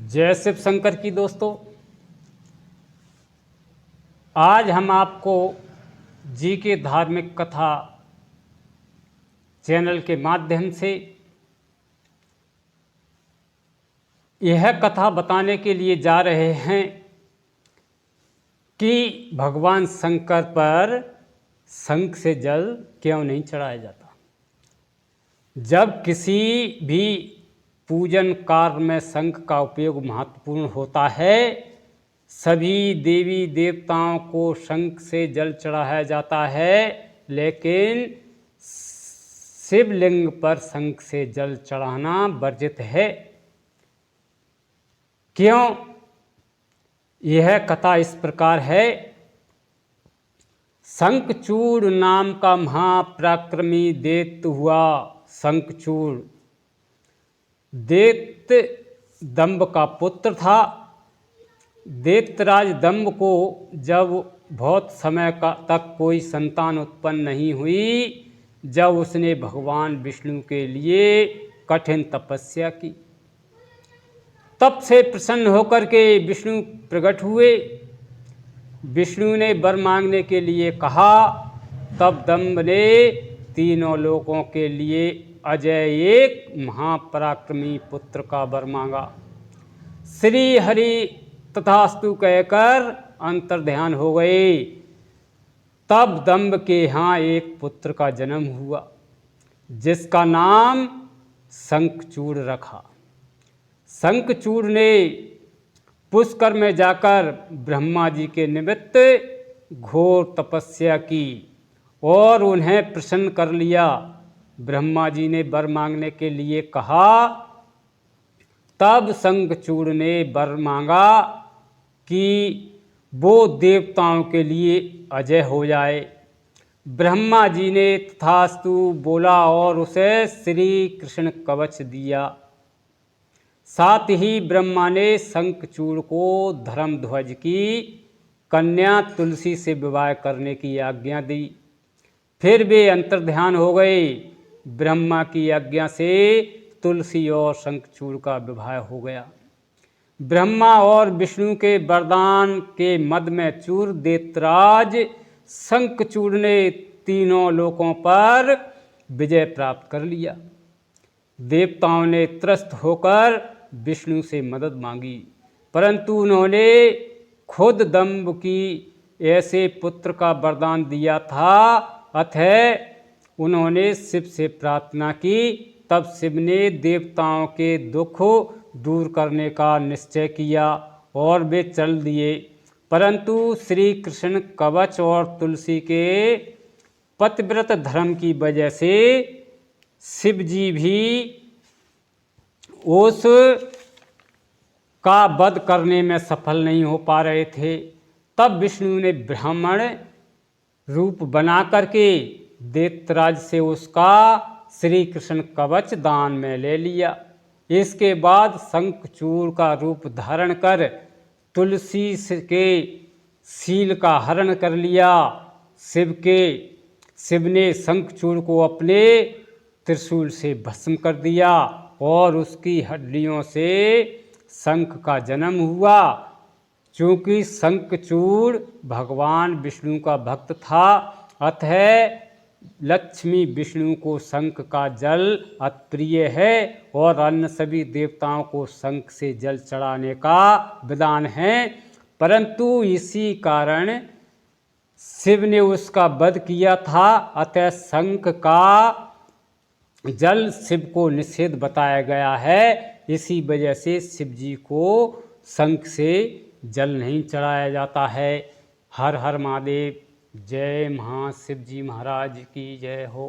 जय शिव शंकर की दोस्तों। आज हम आपको जी के धार्मिक कथा चैनल के माध्यम से यह कथा बताने के लिए जा रहे हैं कि भगवान शंकर पर शंख से जल क्यों नहीं चढ़ाया जाता। जब किसी भी पूजन कार्य में शंख का उपयोग महत्वपूर्ण होता है, सभी देवी देवताओं को शंख से जल चढ़ाया जाता है, लेकिन शिवलिंग पर शंख से जल चढ़ाना वर्जित है। क्यों? यह कथा इस प्रकार है। शंखचूड़ नाम का महापराक्रमी दैत्य हुआ। शंखचूड़ दैत्य दंभ का पुत्र था। दैत्यराज दंभ को जब बहुत समय तक कोई संतान उत्पन्न नहीं हुई, जब उसने भगवान विष्णु के लिए कठिन तपस्या की, तब से प्रसन्न होकर के विष्णु प्रकट हुए। विष्णु ने वर मांगने के लिए कहा। तब दंभ ने तीनों लोकों के लिए अजय एक महापराक्रमी पुत्र का वर मांगा। श्री हरि तथास्तु कहकर अंतर्ध्यान हो गए। तब दंभ के यहाँ एक पुत्र का जन्म हुआ, जिसका नाम शंखचूड़ रखा। शंखचूड़ ने पुष्कर में जाकर ब्रह्मा जी के निमित्त घोर तपस्या की और उन्हें प्रसन्न कर लिया। ब्रह्मा जी ने वर मांगने के लिए कहा। तब शंखचूड़ ने वर मांगा कि वो देवताओं के लिए अजय हो जाए। ब्रह्मा जी ने तथास्तु बोला और उसे श्री कृष्ण कवच दिया। साथ ही ब्रह्मा ने शंखचूड़ को धर्मध्वज की कन्या तुलसी से विवाह करने की आज्ञा दी। फिर वे अंतर्ध्यान हो गए। ब्रह्मा की आज्ञा से तुलसी और शंखचूड़ का विवाह हो गया। ब्रह्मा और विष्णु के वरदान के मद में चूर दैत्यराज शंखचूड़ ने तीनों लोकों पर विजय प्राप्त कर लिया। देवताओं ने त्रस्त होकर विष्णु से मदद मांगी, परंतु उन्होंने खुद दंभ की ऐसे पुत्र का वरदान दिया था। अतः उन्होंने शिव से प्रार्थना की। तब शिव ने देवताओं के दुख दूर करने का निश्चय किया और वे चल दिए। परंतु श्री कृष्ण कवच और तुलसी के पतिव्रत धर्म की वजह से शिव जी भी उस का वध करने में सफल नहीं हो पा रहे थे। तब विष्णु ने ब्राह्मण रूप बना करके दैत्यराज से उसका श्री कृष्ण कवच दान में ले लिया। इसके बाद शंखचूड़ का रूप धारण कर तुलसी के शील का हरण कर लिया। शिव ने शंखचूड़ को अपने त्रिशूल से भस्म कर दिया और उसकी हड्डियों से शंख का जन्म हुआ। चूँकि शंखचूड़ भगवान विष्णु का भक्त था, अतः लक्ष्मी विष्णु को शंख का जल अप्रिय है और अन्य सभी देवताओं को शंख से जल चढ़ाने का विधान है। परंतु इसी कारण शिव ने उसका वध किया था। अतः शंख का जल शिव को निषेध बताया गया है। इसी वजह से शिव जी को शंख से जल नहीं चढ़ाया जाता है। हर हर महादेव। जय महाशिव जी महाराज की जय हो।